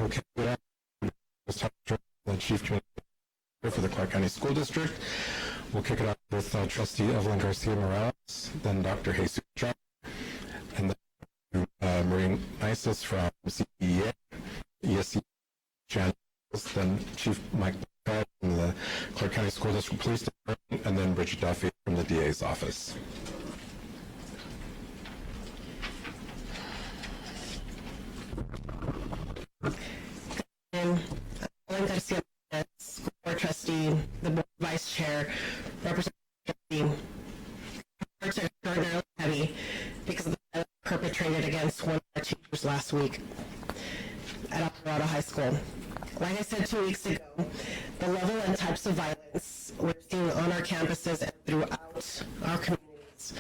Okay, good afternoon. The Chief Communications for the Clark County School District. We'll kick it off with Trustee Evelyn Garcia Morales, then Dr. Jesus John, and then Maureen Isis from CEA, ESC Channels, then Chief Mike from the Clark County School District Police Department, and then Bridget Duffy from the DA's office. Evelyn Garcia, School Board Trustee, the Board Vice Chair, Representative Trustee. Reports are extraordinarily heavy because of the violence perpetrated against one of our teachers last week at Eldorado High School. Like I said 2 weeks ago, the level and types of violence we're seeing on our campuses and throughout our communities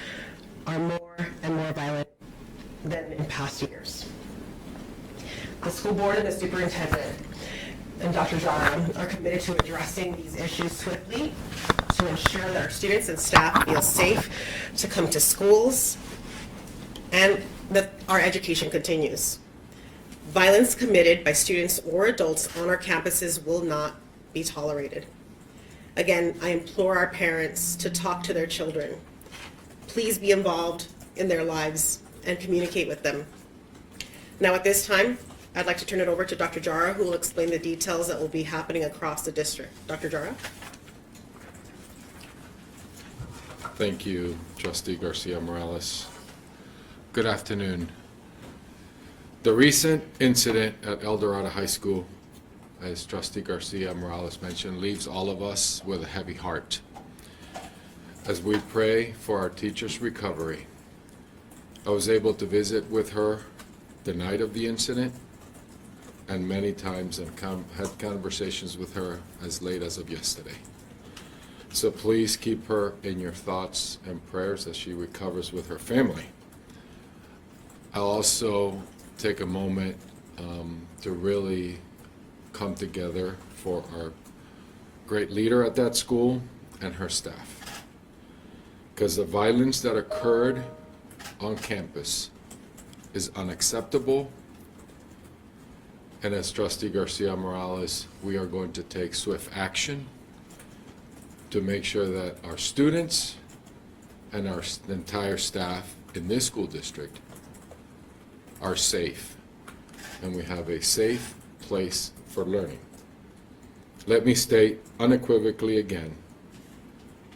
are more and more violent than in past years. The school board and the superintendent and Dr. Dorado are committed to addressing these issues swiftly to ensure that our students and staff feel safe to come to schools and that our education continues. Violence committed by students or adults on our campuses will not be tolerated. Again, I implore our parents to talk to their children. Please be involved in their lives and communicate with them. Now at this time, I'd like to turn it over to Dr. Jara, who will explain the details that will be happening across the district. Dr. Jara? Thank you, Trustee Garcia Morales. Good afternoon. The recent incident at Eldorado High School, as Trustee Garcia Morales mentioned, leaves all of us with a heavy heart. As we pray for our teacher's recovery, I was able to visit with her the night of the incident, and many times I've had conversations with her as late as of yesterday. So please keep her in your thoughts and prayers as she recovers with her family. I'll also take a moment to really come together for our great leader at that school and her staff. Because the violence that occurred on campus is unacceptable. And as Trustee Garcia Morales, we are going to take swift action to make sure that our students and our entire staff in this school district are safe, and we have a safe place for learning. Let me state unequivocally again,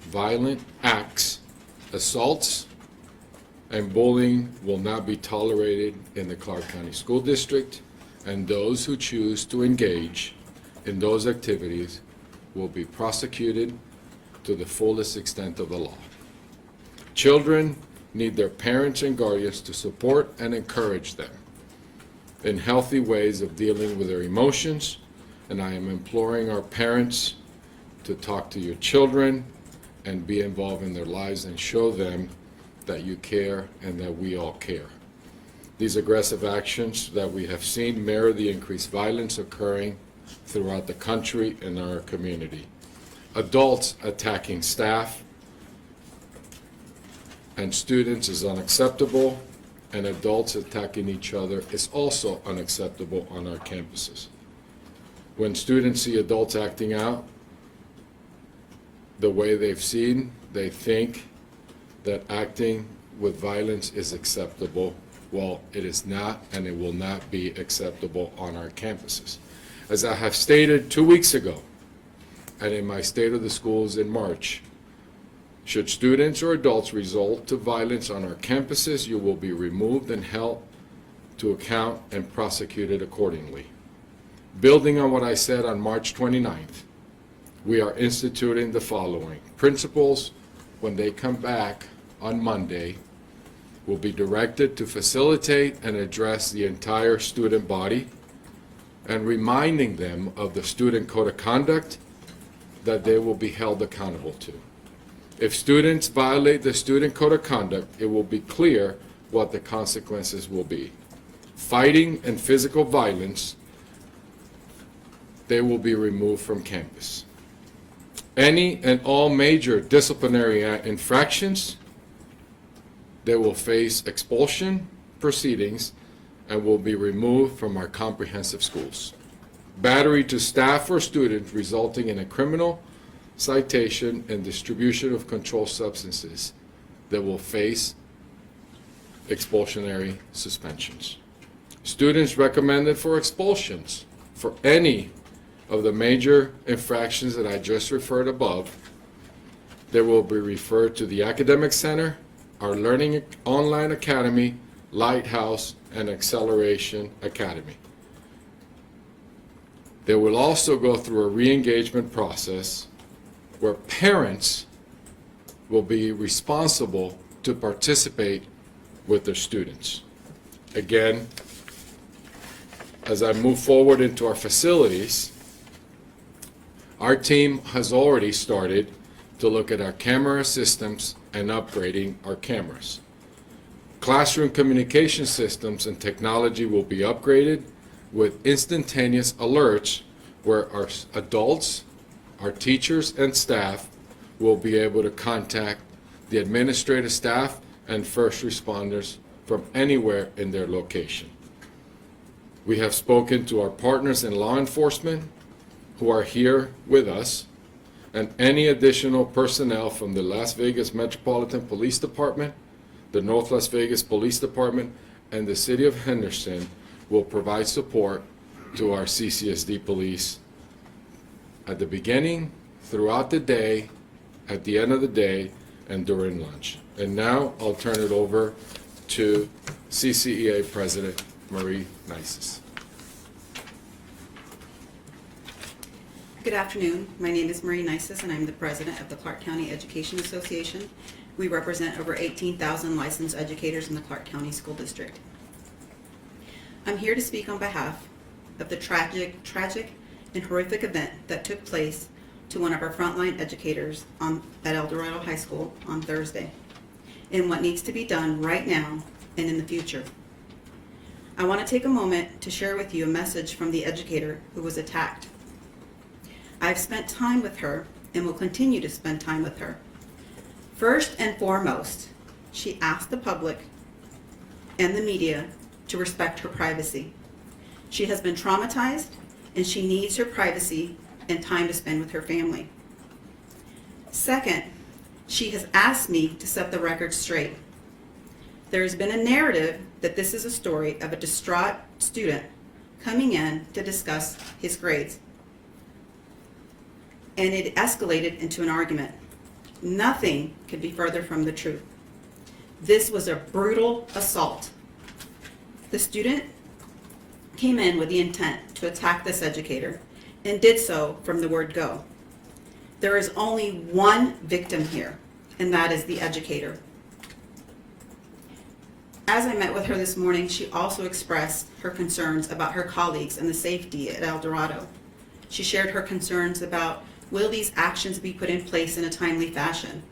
violent acts, assaults, and bullying will not be tolerated in the Clark County School District, and those who choose to engage in those activities will be prosecuted to the fullest extent of the law. Children need their parents and guardians to support and encourage them in healthy ways of dealing with their emotions, and I am imploring our parents to talk to your children and be involved in their lives and show them that you care and that we all care. These aggressive actions that we have seen mirror the increased violence occurring throughout the country and our community. Adults attacking staff and students is unacceptable, and adults attacking each other is also unacceptable on our campuses. When students see adults acting out the way they've seen, they think that acting with violence is acceptable. Well, it is not, and it will not be acceptable on our campuses. As I have stated 2 weeks ago, and in my State of the Schools in March, should students or adults resort to violence on our campuses, you will be removed and held to account and prosecuted accordingly. Building on what I said on March 29th, we are instituting the following. Principals, when they come back on Monday, will be directed to facilitate and address the entire student body and reminding them of the student code of conduct that they will be held accountable to. If students violate the student code of conduct, it will be clear what the consequences will be. Fighting and physical violence, they will be removed from campus. Any and all major disciplinary infractions, they will face expulsion proceedings and will be removed from our comprehensive schools. battery to staff or student resulting in a criminal citation and distribution of controlled substances that will face expulsionary suspensions. Students recommended for expulsions for any of the major infractions that I just referred above, they will be referred to the Academic Center, our Learning Online Academy, Lighthouse, and Acceleration Academy. They will also go through a re-engagement process where parents will be responsible to participate with their students. Again, as I move forward into our facilities, our team has already started to look at our camera systems and upgrading our cameras. Classroom communication systems and technology will be upgraded with instantaneous alerts where our adults, our teachers and staff will be able to contact the administrative staff and first responders from anywhere in their location. We have spoken to our partners in law enforcement who are here with us, and any additional personnel from the Las Vegas Metropolitan Police Department, the North Las Vegas Police Department, and the City of Henderson will provide support to our CCSD police at the beginning, throughout the day, at the end of the day, and during lunch. And now I'll turn it over to CCEA President Marie Nices. Good afternoon. My name is Marie Nices, and I'm the president of the Clark County Education Association. We represent over 18,000 licensed educators in the Clark County School District. I'm here to speak on behalf of the tragic and horrific event that took place to one of our frontline educators at Eldorado High School on Thursday, and what needs to be done right now and in the future. I want to take a moment to share with you a message from the educator who was attacked. I've spent time with her and will continue to spend time with her. First and foremost, she asked the public and the media to respect her privacy. She has been traumatized and she needs her privacy and time to spend with her family. Second, she has asked me to set the record straight. There has been a narrative that this is a story of a distraught student coming in to discuss his grades, and it escalated into an argument. Nothing could be further from the truth. This was a brutal assault. The student came in with the intent to attack this educator and did so from the word go. There is only one victim here, and that is the educator. As I met with her this morning, she also expressed her concerns about her colleagues and the safety at Eldorado. She shared her concerns about, will these actions be put in place in a timely fashion?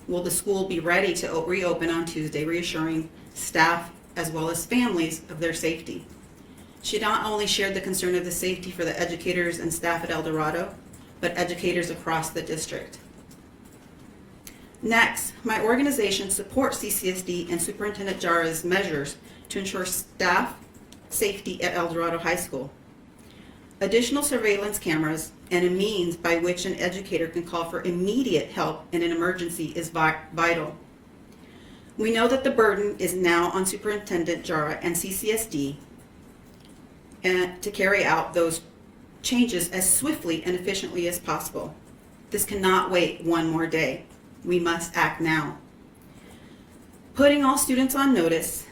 Will the school be ready to reopen on Tuesday, reassuring staff as well as families of their safety? She not only shared the concern of the safety for the educators and staff at Eldorado, but educators across the district. Next, my organization supports CCSD and Superintendent Jara's measures to ensure staff safety at Eldorado High School. Additional surveillance cameras and a means by which an educator can call for immediate help in an emergency is vital. We know that the burden is now on Superintendent Jara and CCSD to carry out those changes as swiftly and efficiently as possible. This cannot wait one more day. We must act now. Putting all students on notice,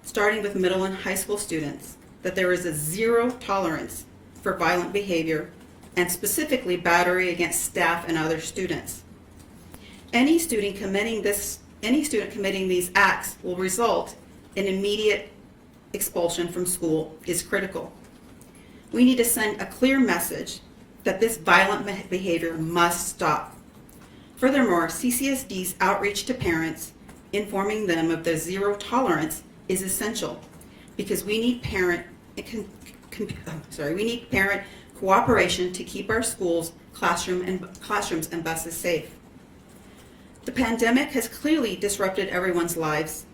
starting with middle and high school students, that there is a zero tolerance for violent behavior, and specifically battery against staff and other students. Any student committing these acts will result in immediate expulsion from school is critical. We need to send a clear message that this violent behavior must stop. Furthermore, CCSD's outreach to parents, informing them of the zero tolerance, is essential because we need parent cooperation to keep our schools, classrooms and buses safe. The pandemic has clearly disrupted everyone's lives.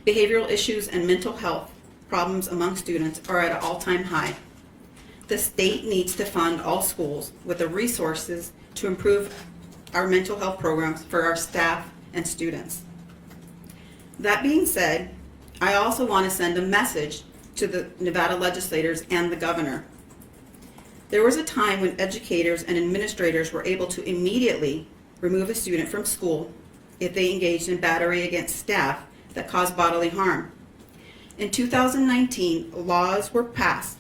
Behavioral issues and mental health problems among students are at an all-time high. The state needs to fund all schools with the resources to improve our mental health programs for our staff and students. That being said, I also want to send a message to the Nevada legislators and the governor. There was a time when educators and administrators were able to immediately remove a student from school if they engaged in battery against staff that caused bodily harm. In 2019, laws were passed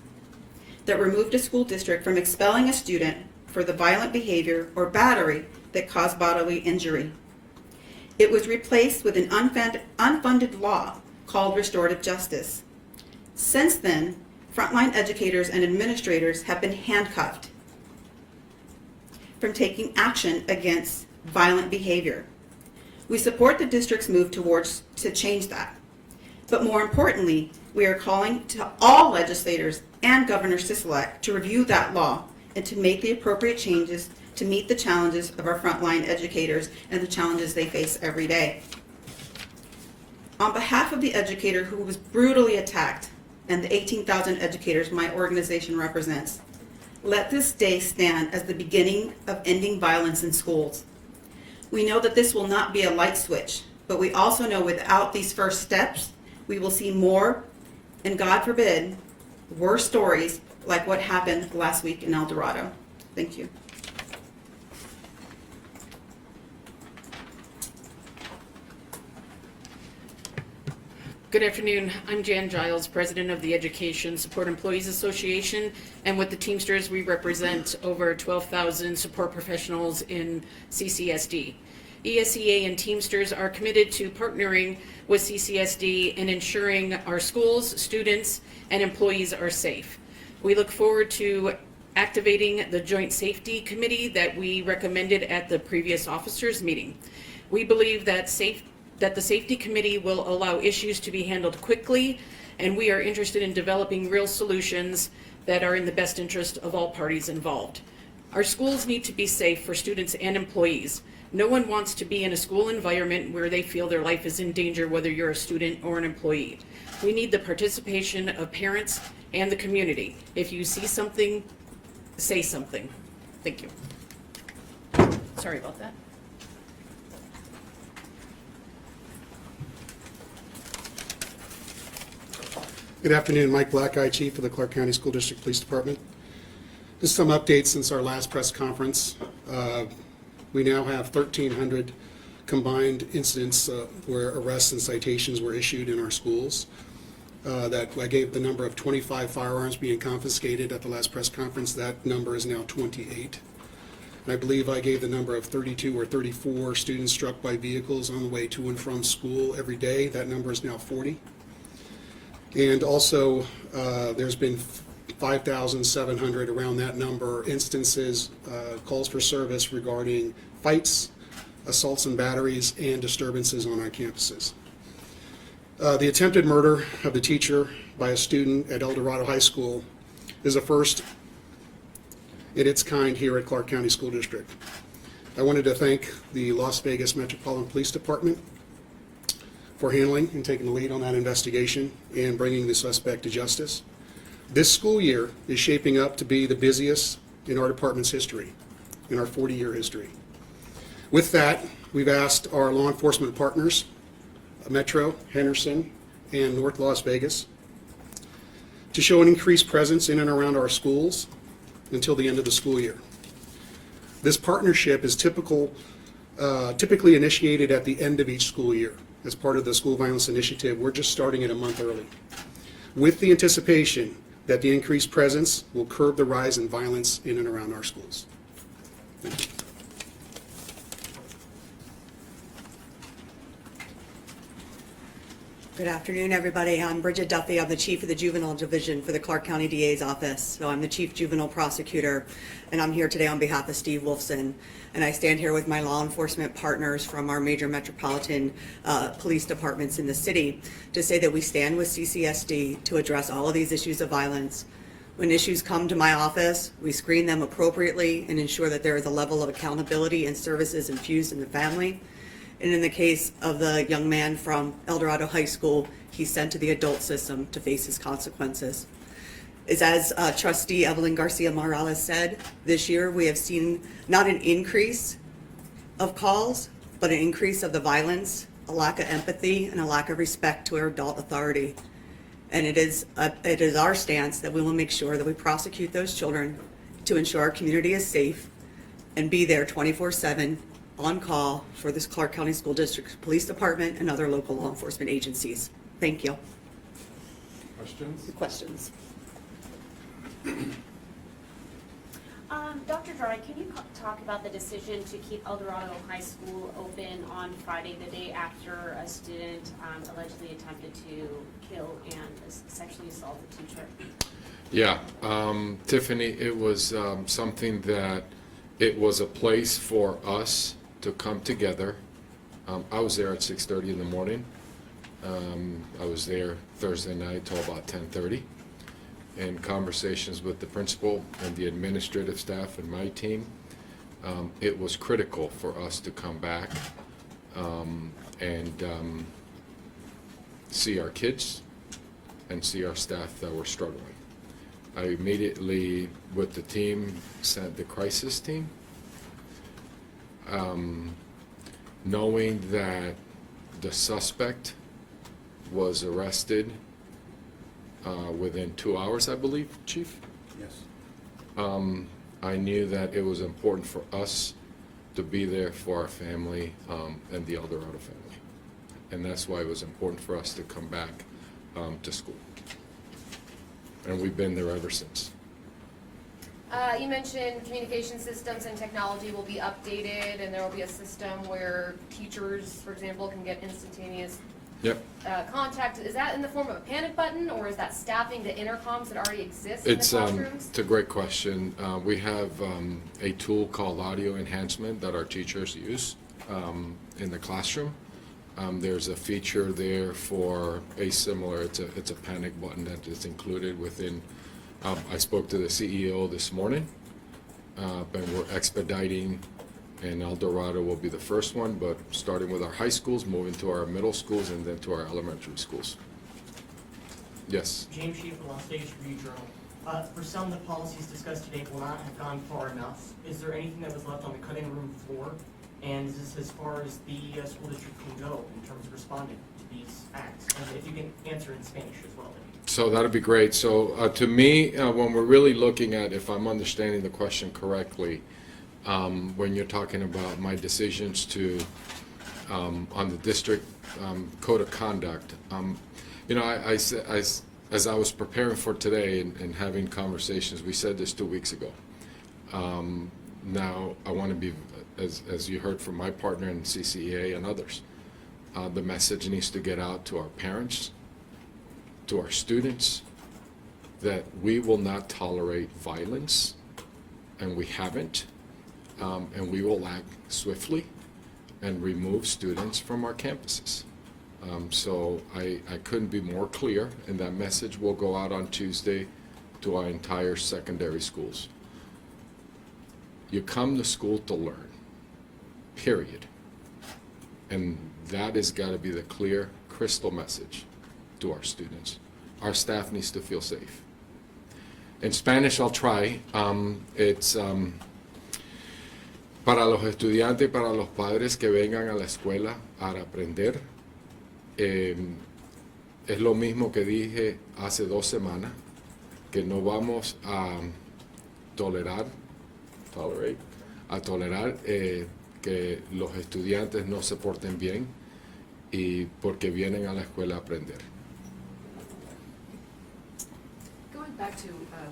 that removed a school district from expelling a student for the violent behavior or battery that caused bodily injury. It was replaced with an unfunded law called restorative justice. Since then, frontline educators and administrators have been handcuffed from taking action against violent behavior. We support the district's move to change that. But more importantly, we are calling to all legislators and Governor Sisolak to review that law and to make the appropriate changes to meet the challenges of our frontline educators and the challenges they face every day. On behalf of the educator who was brutally attacked and the 18,000 educators my organization represents, let this day stand as the beginning of ending violence in schools. We know that this will not be a light switch, but we also know without these first steps, we will see more, and God forbid, worse stories like what happened last week in Eldorado. Thank you. Good afternoon. I'm Jan Giles, President of the Education Support Employees Association, and with the Teamsters, we represent over 12,000 support professionals in CCSD. ESEA and Teamsters are committed to partnering with CCSD and ensuring our schools, students, and employees are safe. We look forward to activating the Joint Safety Committee that we recommended at the previous officers meeting. We believe that the Safety Committee will allow issues to be handled quickly, and we are interested in developing real solutions that are in the best interest of all parties involved. Our schools need to be safe for students and employees. No one wants to be in a school environment where they feel their life is in danger, whether you're a student or an employee. We need the participation of parents and the community. If you see something, say something. Thank you. Sorry about that. Good afternoon, Mike Blackeye, Chief of the Clark County School District Police Department. Just some updates since our last press conference. We now have 1,300 combined incidents where arrests and citations were issued in our schools. That I gave the number of 25 firearms being confiscated at the last press conference. That number is now 28. And I believe I gave the number of 32 or 34 students struck by vehicles on the way to and from school every day. That number is now 40. And also, there's been 5,700, around that number, instances, calls for service regarding fights, assaults and batteries, and disturbances on our campuses. The attempted murder of the teacher by a student at Eldorado High School is a first in its kind here at Clark County School District. I wanted to thank the Las Vegas Metropolitan Police Department for handling and taking the lead on that investigation and bringing the suspect to justice. This school year is shaping up to be the busiest in our department's history, in our 40-year history. With that, we've asked our law enforcement partners, Metro, Henderson, and North Las Vegas, to show an increased presence in and around our schools until the end of the school year. This partnership is typically initiated at the end of each school year. As part of the School Violence Initiative, we're just starting it a month early, with the anticipation that the increased presence will curb the rise in violence in and around our schools. Thank you. Good afternoon, everybody. I'm Bridget Duffy. I'm the Chief of the Juvenile Division for the Clark County DA's office. So I'm the Chief Juvenile Prosecutor, and I'm here today on behalf of Steve Wolfson. And I stand here with my law enforcement partners from our major metropolitan police departments in the city to say that we stand with CCSD to address all of these issues of violence. When issues come to my office, we screen them appropriately and ensure that there is a level of accountability and services infused in the family. And in the case of the young man from Eldorado High School, he's sent to the adult system to face his consequences. is, as Trustee Evelyn Garcia Morales said, this year we have seen not an increase of calls, but an increase of the violence, a lack of empathy, and a lack of respect to our adult authority. And it is our stance that we will make sure that we prosecute those children to ensure our community is safe and be there 24/7 on call for this Clark County School District Police Department and other local law enforcement agencies. Thank you. Questions? Questions? Dr. Dry, can you talk about the decision to keep Eldorado High School open on Friday, the day after a student allegedly attempted to kill and sexually assault a teacher? Yeah, Tiffany, it was something that it was a place for us to come together. I was there at 6:30 in the morning. I was there Thursday night till about 10:30. In conversations with the principal and the administrative staff and my team, it was critical for us to come back and see our kids and see our staff that were struggling. I immediately, with the team, sent the crisis team, knowing that the suspect was arrested within 2 hours, I believe, Chief? Yes. I knew that it was important for us to be there for our family and the Eldorado family. And that's why it was important for us to come back to school. And we've been there ever since. You mentioned communication systems and technology will be updated, and there will be a system where teachers, for example, can get instantaneous Yep. contact. Is that in the form of a panic button, or is that staffing the intercoms that already exist in the It's classrooms? a great question. We have a tool called audio enhancement that our teachers use in the classroom. There's a feature there for a similar, it's a panic button that is included within. I spoke to the CEO this morning, and we're expediting, and Eldorado will be the first one, but starting with our high schools, moving to our middle schools, and then to our elementary schools. Yes. James Sheep from Las Vegas Review-Journal. For some, the policies discussed today will not have gone far enough. Is there anything that was left on the cutting room floor? And is this as far as the school district can go in terms of responding to these acts? And if you can answer in Spanish as well. So that'd be great. So to me, when we're really looking at, if I'm understanding the question correctly, when you're talking about my decisions to, on the district code of conduct, you know, as I was preparing for today and having conversations, we said this 2 weeks ago. Now, I want to be, as you heard from my partner in CCEA and others, the message needs to get out to our parents, to our students, that we will not tolerate violence, and we haven't, and we will act swiftly and remove students from our campuses. So I couldn't be more clear, and that message will go out on Tuesday to our entire secondary schools. You come to school to learn, period. And that has got to be the clear, crystal message to our students. Our staff needs to feel safe. In Spanish, I'll try. It's para los estudiantes y para los padres que vengan a la escuela a aprender. Es lo mismo que dije hace 2 semanas, que no vamos a tolerar que los estudiantes no se porten bien y porque vienen a la escuela a aprender. Going back to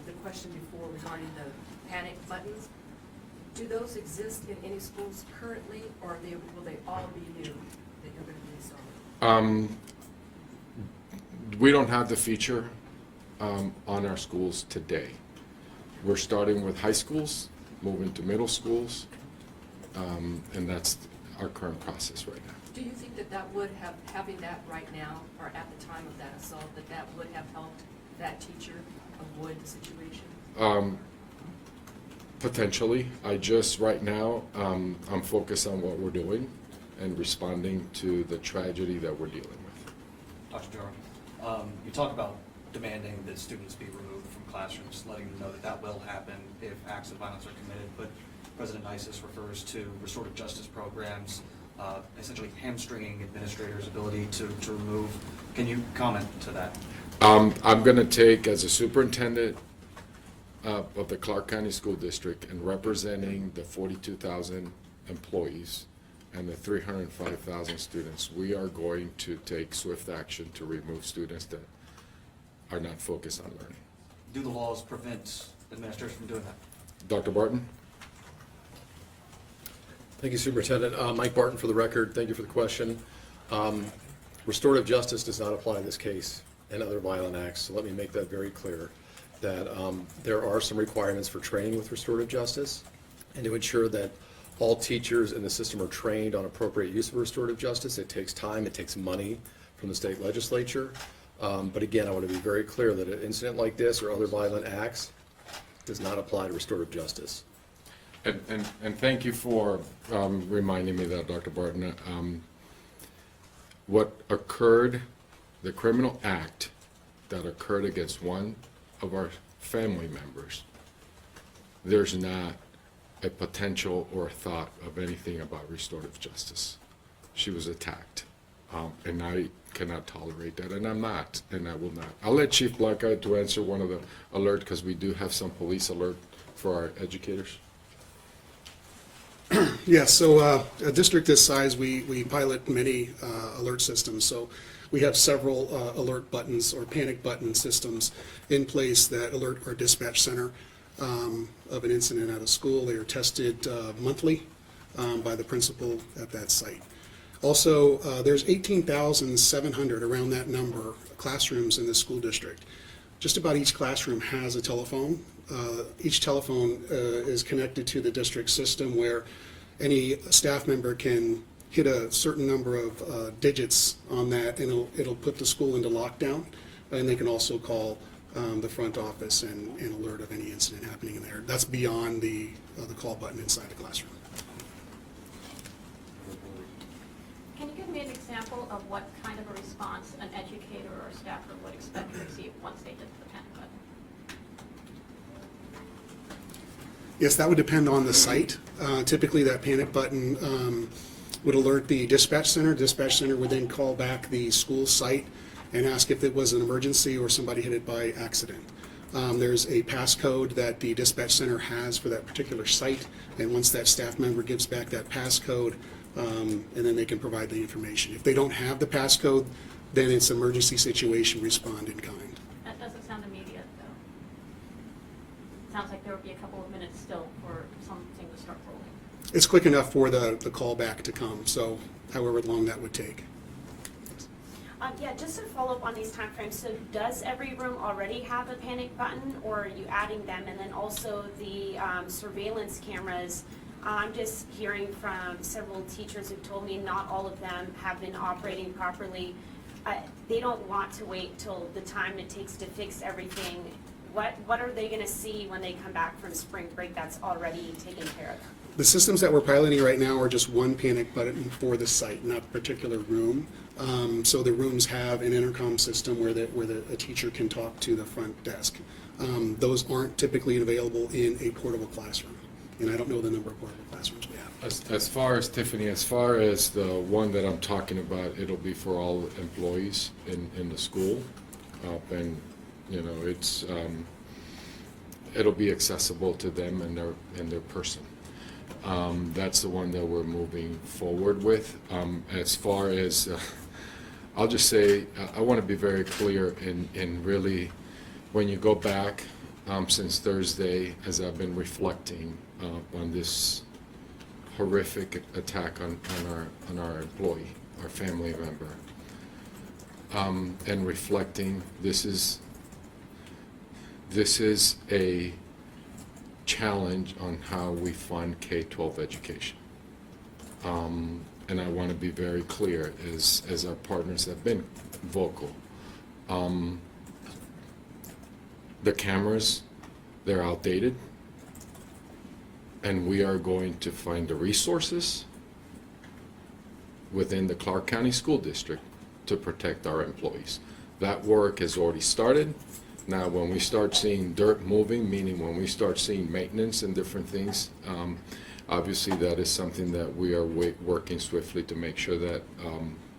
the question before regarding the panic buttons, do those exist in any schools currently, or will they all be new that you're going to be installing? We don't have the feature on our schools today. We're starting with high schools, moving to middle schools, and that's our current process right now. Do you think that would have, having that right now, or at the time of that assault, that would have helped that teacher avoid the situation? Potentially. I just, right now, I'm focused on what we're doing and responding to the tragedy that we're dealing with. Dr. Durham, you talk about demanding that students be removed from classrooms, letting them know that that will happen if acts of violence are committed. But President Isis refers to restorative justice programs, essentially hamstringing administrators' ability to remove. Can you comment to that? I'm going to take, as a superintendent of the Clark County School District and representing the 42,000 employees and the 305,000 students, we are going to take swift action to remove students that are not focused on learning. Do the laws prevent administrators from doing that? Dr. Barton? Thank you, Superintendent. Mike Barton for the record. Thank you for the question. Restorative justice does not apply in this case and other violent acts, so let me make that very clear, that there are some requirements for training with restorative justice, and to ensure that all teachers in the system are trained on appropriate use of restorative justice. It takes time, it takes money from the state legislature. But again, I want to be very clear that an incident like this or other violent acts does not apply to restorative justice. And thank you for reminding me that, Dr. Barton. What occurred, the criminal act that occurred against one of our family members, there's not a potential or a thought of anything about restorative justice. She was attacked, and I cannot tolerate that, and I'm not, and I will not. I'll let Chief Blackeye to answer one of the alert, because we do have some police alert for our educators. Yes, so a district this size, we pilot many alert systems. So we have several alert buttons or panic button systems in place that alert our dispatch center of an incident at a school. They are tested monthly by the principal at that site. Also, there's 18,700, around that number, classrooms in the school district. Just about each classroom has a telephone. Each telephone is connected to the district system, where any staff member can hit a certain number of digits on that, and it'll put the school into lockdown. And they can also call the front office and alert of any incident happening in there. That's beyond the call button inside the classroom. Can you give me an example of what kind of a response an educator or a staffer would expect to receive once they hit the panic button? Yes, that would depend on the site. Typically, that panic button would alert the dispatch center. Dispatch center would then call back the school site and ask if it was an emergency or somebody hit it by accident. There's a passcode that the dispatch center has for that particular site, and once that staff member gives back that passcode, and then they can provide the information. If they don't have the passcode, then it's emergency situation, respond in kind. That doesn't sound immediate, though. Sounds like there would be a couple of minutes still for something to start rolling. It's quick enough for the call back to come, so however long that would take. Yeah, just to follow up on these timeframes, so does every room already have a panic button, or are you adding them? And then also the surveillance cameras, I'm just hearing from several teachers who've told me not all of them have been operating properly. They don't want to wait till the time it takes to fix everything. What are they going to see when they come back from spring break that's already taken care of? The systems that we're piloting right now are just one panic button for the site, not a particular room. So the rooms have an intercom system where a teacher can talk to the front desk. Those aren't typically available in a portable classroom, and I don't know the number of portable classrooms we have. As far as, Tiffany, as far as the one that I'm talking about, it'll be for all employees in the school. And, you know, it's, it'll be accessible to them and their person. That's the one that we're moving forward with. As far as, I'll just say, I want to be very clear in really, when you go back since Thursday, as I've been reflecting on this horrific attack on our employee, our family member, and reflecting, this is a challenge on how we fund K-12 education. And I want to be very clear, as our partners have been vocal. The cameras, they're outdated, and we are going to find the resources within the Clark County School District to protect our employees. That work has already started. Now, when we start seeing dirt moving, meaning when we start seeing maintenance and different things, obviously that is something that we are working swiftly to make sure that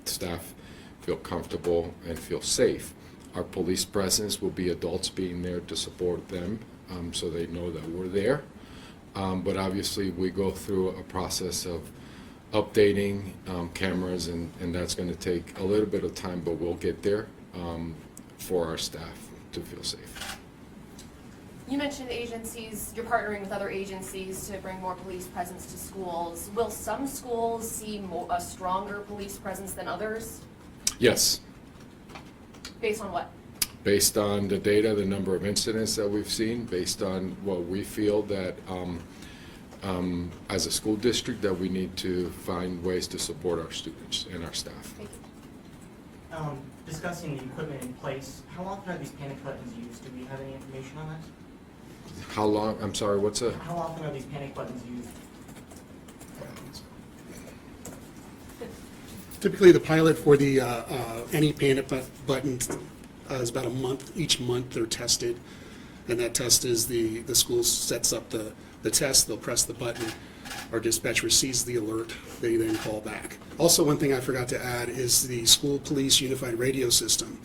staff feel comfortable and feel safe. Our police presence will be adults being there to support them, so they know that we're there. But obviously, we go through a process of updating cameras, and that's going to take a little bit of time, but we'll get there for our staff to feel safe. You mentioned agencies, you're partnering with other agencies to bring more police presence to schools. Will some schools see a stronger police presence than others? Yes. Based on what? Based on the data, the number of incidents that we've seen, based on what we feel that as a school district that we need to find ways to support our students and our staff. Thank you. Discussing the equipment in place, how often are these panic buttons used? Do we have any information on that? How long, I'm sorry, what's a? How often are these panic buttons used? Typically, the pilot for the any panic button is about a month. Each month they're tested, and that test is the school sets up the test. They'll press the button. Our dispatch receives the alert. They then call back. Also, one thing I forgot to add is the school police unified radio system.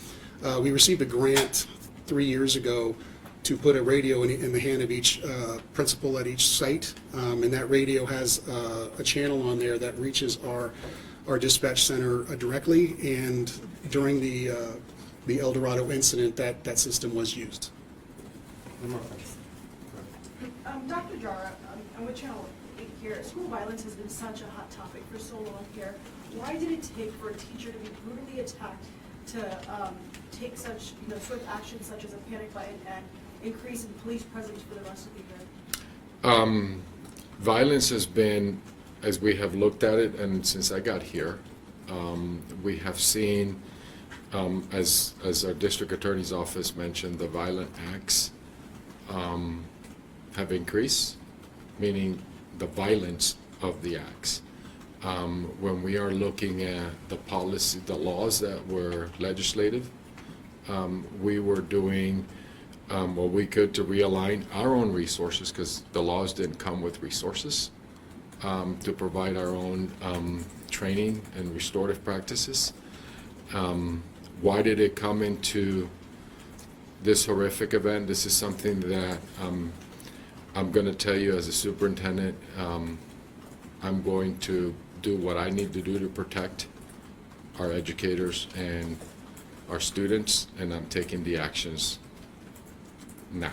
We received a grant 3 years ago to put a radio in the hand of each principal at each site, and that radio has a channel on there that reaches our dispatch center directly, and during the Eldorado incident, that system was used. Dr. Jara, I'm with Channel 8 here. School violence has been such a hot topic for so long here. Why did it take for a teacher to be brutally attacked to take such, sort of action such as a panic button and increase in police presence for the rest of the year? Violence has been, as we have looked at it, and since I got here, we have seen, as our district attorney's office mentioned, the violent acts have increased, meaning the violence of the acts. When we are looking at the policy, the laws that were legislative, we were doing what we could to realign our own resources, because the laws didn't come with resources, to provide our own training and restorative practices. Why did it come into this horrific event? This is something that I'm going to tell you as a superintendent, I'm going to do what I need to do to protect our educators and our students, and I'm taking the actions now.